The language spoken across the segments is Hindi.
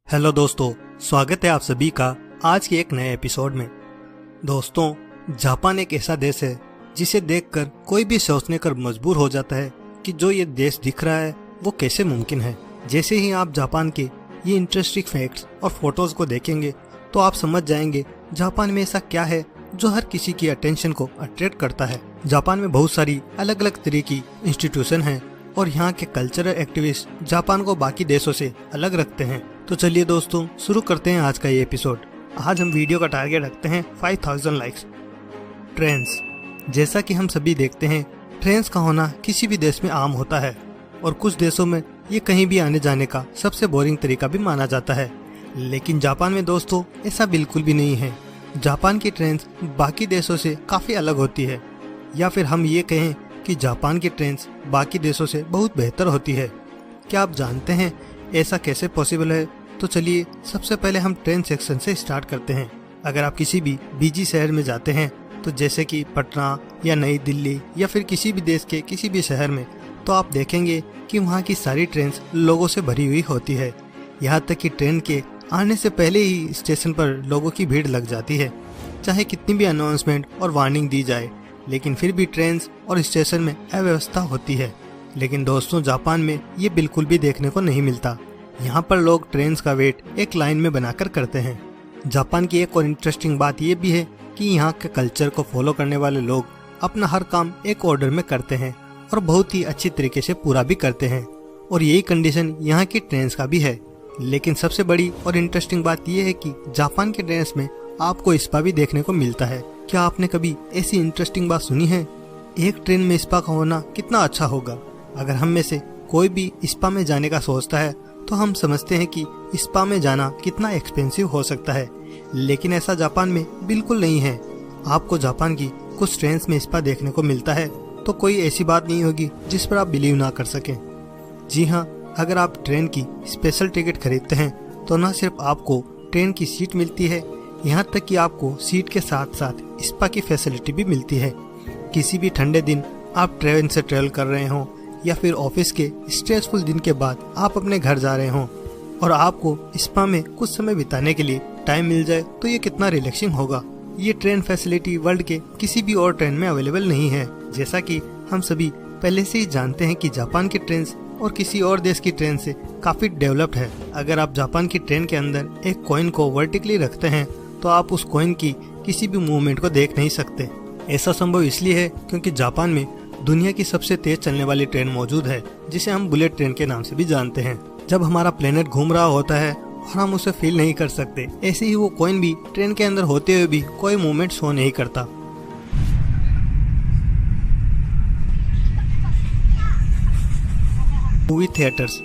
हेलो दोस्तों, स्वागत है आप सभी का आज के एक नए एपिसोड में। दोस्तों, जापान एक ऐसा देश है जिसे देखकर कोई भी सोचने कर मजबूर हो जाता है कि जो ये देश दिख रहा है वो कैसे मुमकिन है। जैसे ही आप जापान के ये इंटरेस्टिंग फैक्ट्स और फोटोज को देखेंगे तो आप समझ जाएंगे जापान में ऐसा क्या है जो हर किसी की अटेंशन को अट्रैक्ट करता है। जापान में बहुत सारी अलग अलग तरह की इंस्टीट्यूशन है और यहाँ के कल्चरल एक्टिविस्ट जापान को बाकी देशों से अलग रखते हैं। तो चलिए दोस्तों, शुरू करते हैं आज का ये एपिसोड। आज हम वीडियो का टारगेट रखते हैं 5000 लाइक्स। ट्रेन्स, जैसा कि हम सभी देखते हैं, ट्रेन्स का होना किसी भी देश में आम होता है और कुछ देशों में ये कहीं भी आने जाने का सबसे बोरिंग तरीका भी माना जाता है। लेकिन जापान में दोस्तों ऐसा बिल्कुल भी नहीं है। जापान की ट्रेन्स बाकी देशों से काफी अलग होती है, या फिर हम ये कहें कि जापान की ट्रेन्स बाकी देशों से बहुत बेहतर होती है। क्या आप जानते हैं ऐसा कैसे पॉसिबल है? तो चलिए सबसे पहले हम ट्रेन सेक्शन से स्टार्ट करते हैं। अगर आप किसी भी बिजी शहर में जाते हैं, तो जैसे कि पटना या नई दिल्ली या फिर किसी भी देश के किसी भी शहर में, तो आप देखेंगे कि वहाँ की सारी ट्रेन लोगों से भरी हुई होती है। यहाँ तक कि ट्रेन के आने से पहले ही स्टेशन पर लोगों की भीड़ लग जाती है। चाहे कितनी भी अनाउंसमेंट और वार्निंग दी जाए, लेकिन फिर भी ट्रेन और स्टेशन में अव्यवस्था होती है। लेकिन दोस्तों, जापान में ये बिल्कुल भी देखने को नहीं मिलता। यहाँ पर लोग ट्रेन का वेट एक लाइन में बनाकर करते हैं। जापान की एक और इंटरेस्टिंग बात ये भी है कि यहाँ के कल्चर को फॉलो करने वाले लोग अपना हर काम एक ऑर्डर में करते हैं और बहुत ही अच्छी तरीके से पूरा भी करते हैं। और यही कंडीशन यहाँ की ट्रेन का भी है। लेकिन सबसे बड़ी और इंटरेस्टिंग बात यह है कि जापान के ट्रेन में आपको स्पा भी देखने को मिलता है। क्या आपने कभी ऐसी इंटरेस्टिंग बात सुनी है? एक ट्रेन में स्पा का होना कितना अच्छा होगा। अगर हम में से कोई भी स्पा में जाने का सोचता है तो हम समझते हैं कि स्पा में जाना कितना एक्सपेंसिव हो सकता है, लेकिन ऐसा जापान में बिल्कुल नहीं है। आपको जापान की कुछ ट्रेन में स्पा देखने को मिलता है तो कोई ऐसी बात नहीं होगी जिस पर आप बिलीव ना कर सकें। जी हाँ, अगर आप ट्रेन की स्पेशल टिकट खरीदते हैं तो न सिर्फ आपको ट्रेन की सीट मिलती है, यहाँ तक कि आपको सीट के साथ साथ स्पा की फैसिलिटी भी मिलती है। किसी भी ठंडे दिन आप ट्रेन से ट्रेवल कर रहे हों या फिर ऑफिस के स्ट्रेसफुल दिन के बाद आप अपने घर जा रहे हों और आपको स्पा में कुछ समय बिताने के लिए टाइम मिल जाए, तो ये कितना रिलैक्सिंग होगा। ये ट्रेन फैसिलिटी वर्ल्ड के किसी भी और ट्रेन में अवेलेबल नहीं है। जैसा कि हम सभी पहले से ही जानते हैं कि जापान की ट्रेन और किसी और देश की ट्रेन से काफी डेवलप्ड है। अगर आप जापान की ट्रेन के अंदर एक कॉइन को वर्टिकली रखते हैं तो आप उस कॉइन की किसी भी मूवमेंट को देख नहीं सकते। ऐसा संभव इसलिए है क्योंकि जापान में दुनिया की सबसे तेज चलने वाली ट्रेन मौजूद है, जिसे हम बुलेट ट्रेन के नाम से भी जानते हैं। जब हमारा प्लेनेट घूम रहा होता है और हम उसे फील नहीं कर सकते, ऐसे ही वो कॉइन भी ट्रेन के अंदर होते हुए भी कोई मूवमेंट शो नहीं करता। मूवी थिएटर्स,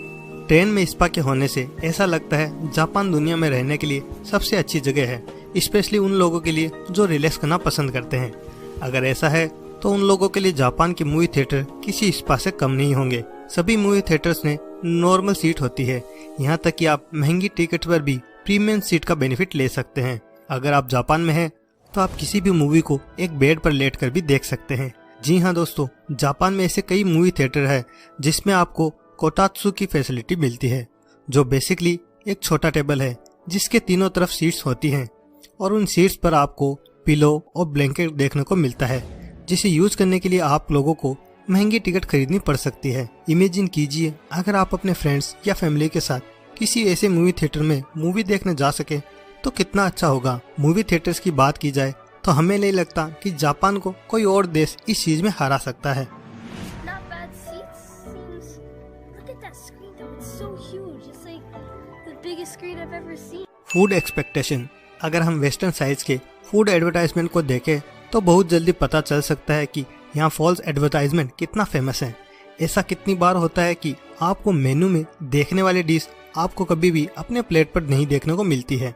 ट्रेन में स्पा के होने से ऐसा लगता है जापान दुनिया में रहने के लिए सबसे अच्छी जगह है, स्पेशली उन लोगों के लिए जो रिलैक्स करना पसंद करते हैं। अगर ऐसा है तो उन लोगों के लिए जापान के मूवी थिएटर किसी स्पा से कम नहीं होंगे। सभी मूवी थिएटर्स में नॉर्मल सीट होती है, यहाँ तक कि आप महंगी टिकट पर भी प्रीमियम सीट का बेनिफिट ले सकते हैं। अगर आप जापान में हैं तो आप किसी भी मूवी को एक बेड पर लेट कर भी देख सकते हैं। जी हाँ दोस्तों, जापान में ऐसे कई मूवी थिएटर है जिसमें आपको कोटात्सु की फैसिलिटी मिलती है, जो बेसिकली एक छोटा टेबल है जिसके तीनों तरफ सीट्स होती हैं और उन सीट्स पर आपको पिलो और ब्लैंकेट देखने को मिलता है, जिसे यूज करने के लिए आप लोगों को महंगी टिकट खरीदनी पड़ सकती है। इमेजिन कीजिए अगर आप अपने फ्रेंड्स या फैमिली के साथ किसी ऐसे मूवी थिएटर में मूवी देखने जा सके तो कितना अच्छा होगा। मूवी थिएटर्स की बात की जाए तो हमें नहीं लगता कि जापान को कोई और देश इस चीज में हरा सकता है। फूड एक्सपेक्टेशन, अगर हम वेस्टर्न साइज के फूड एडवर्टाइजमेंट को देखें तो बहुत जल्दी पता चल सकता है कि यहाँ फॉल्स एडवर्टाइजमेंट कितना फेमस है। ऐसा कितनी बार होता है कि आपको मेनू में देखने वाली डिश आपको कभी भी अपने प्लेट पर नहीं देखने को मिलती है।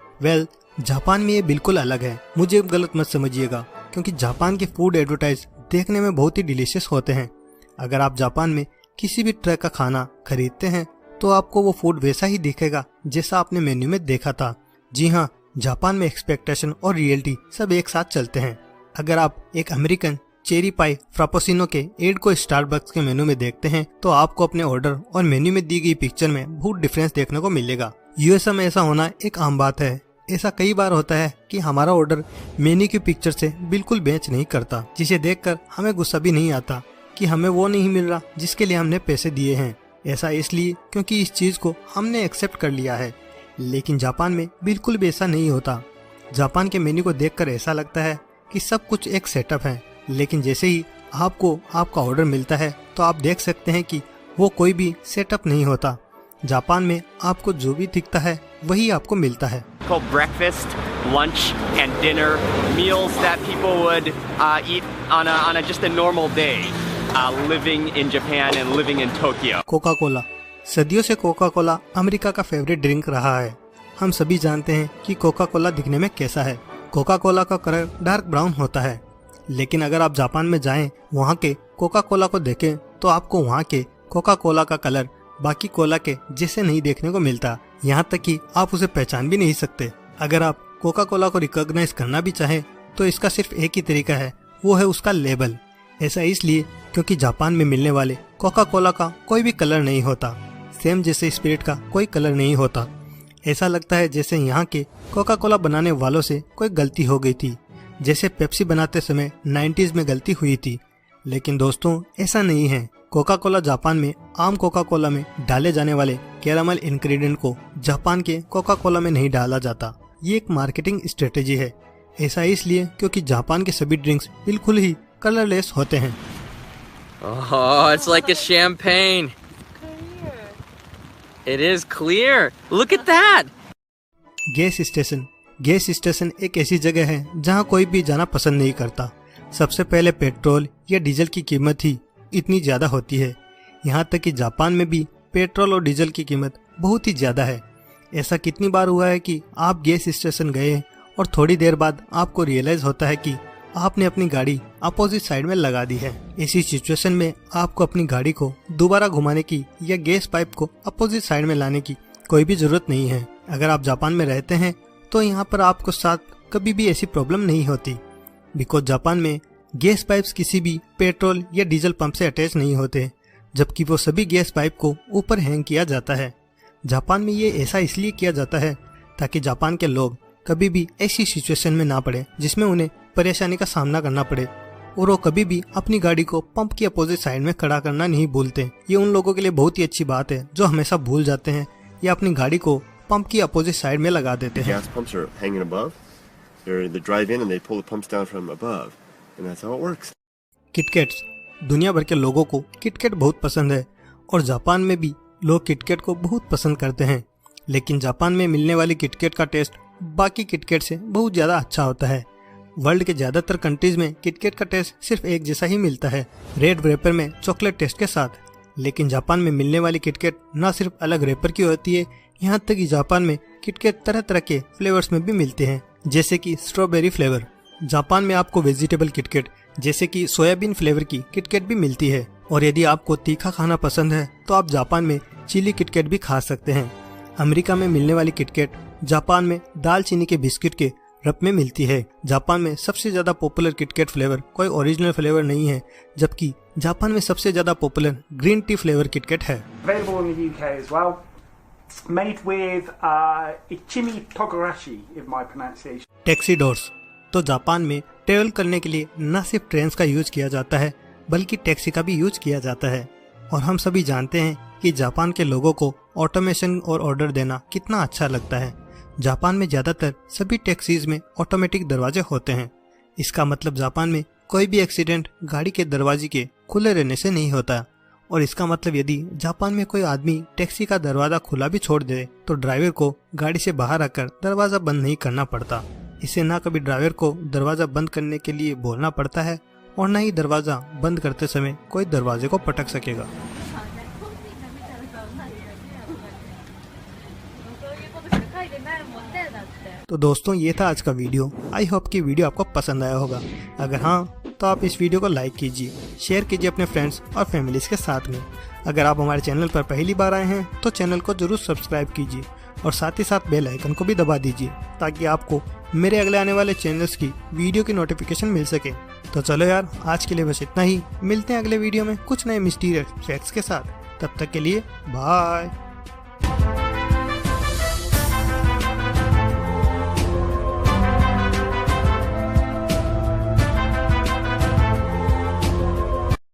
जापान में ये बिल्कुल अलग है। मुझे गलत मत समझिएगा, क्योंकि जापान के फूड एडवर्टाइज देखने में बहुत ही डिलीशियस होते हैं। अगर आप जापान में किसी भी तरह का खाना खरीदते हैं तो आपको वो फूड वैसा ही दिखेगा जैसा आपने मेन्यू में देखा था। जी हाँ, जापान में एक्सपेक्टेशन और रियलिटी सब एक साथ चलते हैं। अगर आप एक अमेरिकन चेरी पाई फ्रापोसिनो के एड को स्टारबक्स के मेनू में देखते हैं तो आपको अपने ऑर्डर और मेन्यू में दी गई पिक्चर में बहुत डिफरेंस देखने को मिलेगा। यूएसए में ऐसा होना एक आम बात है। ऐसा कई बार होता है कि हमारा ऑर्डर मेन्यू की पिक्चर से बिल्कुल मैच नहीं करता, जिसे देखकर हमें गुस्सा भी नहीं आता कि हमें वो नहीं मिल रहा जिसके लिए हमने पैसे दिए हैं। ऐसा इसलिए क्योंकि इस चीज को हमने एक्सेप्ट कर लिया है। लेकिन जापान में बिल्कुल भी ऐसा नहीं होता। जापान के मेन्यू को देखकर ऐसा लगता है कि सब कुछ एक सेटअप है, लेकिन जैसे ही आपको आपका ऑर्डर मिलता है तो आप देख सकते हैं कि वो कोई भी सेटअप नहीं होता। जापान में आपको जो भी दिखता है वही आपको मिलता है। Breakfast, lunch, and dinner, meals that people would eat on a just a normal day, living in Japan and living in Tokyo. Coca Cola. सदियों से कोका कोला अमेरिका का फेवरेट ड्रिंक रहा है। हम सभी जानते हैं कि कोका कोला दिखने में कैसा है। कोका कोला का कलर डार्क ब्राउन होता है, लेकिन अगर आप जापान में जाएं, वहाँ के कोका कोला को देखें तो आपको वहाँ के कोका कोला का कलर बाकी कोला के जैसे नहीं देखने को मिलता। यहाँ तक कि आप उसे पहचान भी नहीं सकते। अगर आप कोका कोला को रिकॉग्नाइज करना भी चाहें तो इसका सिर्फ एक ही तरीका है, वो है उसका लेबल। ऐसा इसलिए क्योंकि जापान में मिलने वाले कोका कोला का कोई भी कलर नहीं होता, सेम जैसे स्पिरिट का कोई कलर नहीं होता। ऐसा लगता है जैसे यहाँ के कोका कोला बनाने वालों से कोई गलती हो गई थी, जैसे पेप्सी बनाते समय 90s में गलती हुई थी। लेकिन दोस्तों ऐसा नहीं है। कोका कोला जापान में आम कोका कोला में डाले जाने वाले कैरामल इंग्रेडिएंट को जापान के कोका कोला में नहीं डाला जाता। ये एक मार्केटिंग स्ट्रेटेजी है। ऐसा इसलिए क्योंकि जापान के सभी ड्रिंक्स बिल्कुल ही कलरलेस होते हैं। Oh, it's like a champagne. It is clear. Look at that. Gas station. Gas station एक ऐसी जगह है जहां कोई भी जाना पसंद नहीं करता। सबसे पहले पेट्रोल या डीजल की कीमत ही इतनी ज्यादा होती है। यहाँ तक कि जापान में भी पेट्रोल और डीजल की कीमत बहुत ही ज्यादा है। ऐसा कितनी बार हुआ है कि आप गैस स्टेशन गए और थोड़ी देर बाद आपको रियलाइज होता है कि आपने अपनी गाड़ी अपोजिट साइड में लगा दी है। ऐसी सिचुएशन में आपको अपनी गाड़ी को दोबारा घुमाने की या गैस पाइप को अपोजिट साइड में लाने की कोई भी जरूरत नहीं है। अगर आप जापान में रहते हैं तो यहाँ पर आपको साथ कभी भी ऐसी प्रॉब्लम नहीं होती, बिकॉज जापान में गैस पाइप्स किसी भी पेट्रोल या डीजल पंप से अटैच नहीं होते, जबकि वो सभी गैस पाइप को ऊपर हैंग किया जाता है। जापान में ये ऐसा इसलिए किया जाता है ताकि जापान के लोग कभी भी ऐसी सिचुएशन में ना पड़े जिसमें उन्हें परेशानी का सामना करना पड़े, और वो कभी भी अपनी गाड़ी को पंप की अपोजिट साइड में खड़ा करना नहीं भूलते। ये उन लोगों के लिए बहुत ही अच्छी बात है जो हमेशा भूल जाते हैं या अपनी गाड़ी को पंप की अपोजिट साइड में लगा देते हैं। किटकैट्स। दुनिया भर के लोगों को किटकैट बहुत पसंद है और जापान में भी लोग किटकैट को बहुत पसंद करते हैं। लेकिन जापान में मिलने वाली किटकैट का टेस्ट बाकी किटकैट से बहुत ज़्यादा अच्छा होता है। वर्ल्ड के ज़्यादातर कंट्रीज में किटकैट का टेस्ट सिर्फ एक जैसा ही मिलता है, रेड रैपर में चॉकलेट टेस्ट के साथ। लेकिन जापान में मिलने वाली किटकैट न सिर्फ अलग रैपर की होती है, यहाँ तक कि जापान में किटकैट तरह तरह के फ्लेवर्स में भी मिलते हैं, जैसे कि स्ट्रॉबेरी फ्लेवर। जापान में आपको वेजिटेबल किटकैट जैसे कि सोयाबीन फ्लेवर की किटकैट भी मिलती है, और यदि आपको तीखा खाना पसंद है तो आप जापान में चिली किटकैट भी खा सकते हैं। अमेरिका में मिलने वाली किटकैट जापान में दालचीनी के बिस्किट के रूप में मिलती है। जापान में सबसे ज्यादा पॉपुलर किटकैट फ्लेवर कोई ओरिजिनल फ्लेवर नहीं है, जबकि जापान में सबसे ज्यादा popular green tea flavour KitKat है। Taxi doors. तो जापान में ट्रेवल करने के लिए न सिर्फ ट्रेन का यूज किया जाता है बल्कि टैक्सी का भी यूज किया जाता है। और हम सभी जानते हैं कि जापान के लोगों को ऑटोमेशन और ऑर्डर देना कितना अच्छा लगता है। जापान में ज्यादातर सभी टैक्सीज में ऑटोमेटिक दरवाजे होते हैं। इसका मतलब जापान में कोई भी एक्सीडेंट गाड़ी के दरवाजे के खुले रहने से नहीं होता। और इसका मतलब यदि जापान में कोई आदमी टैक्सी का दरवाजा खुला भी छोड़ दे तो ड्राइवर को गाड़ी से बाहर आकर दरवाजा बंद नहीं करना पड़ता। इससे ना कभी ड्राइवर को दरवाजा बंद करने के लिए बोलना पड़ता है और न ही दरवाजा बंद करते समय कोई दरवाजे को पटक सकेगा। तो दोस्तों ये था आज का वीडियो। आई होप कि वीडियो आपको पसंद आया होगा। अगर हाँ तो आप इस वीडियो को लाइक कीजिए, शेयर कीजिए अपने फ्रेंड्स और फैमिलीज के साथ में। अगर आप हमारे चैनल पर पहली बार आए हैं तो चैनल को जरूर सब्सक्राइब कीजिए और साथ ही साथ बेल आइकन को भी दबा दीजिए ताकि आपको मेरे अगले आने वाले चैनल्स की वीडियो की नोटिफिकेशन मिल सके। तो चलो यार, आज के लिए बस इतना ही। मिलते हैं अगले वीडियो में कुछ नए मिस्टीरियस फैक्ट्स के साथ। तब तक के लिए बाय।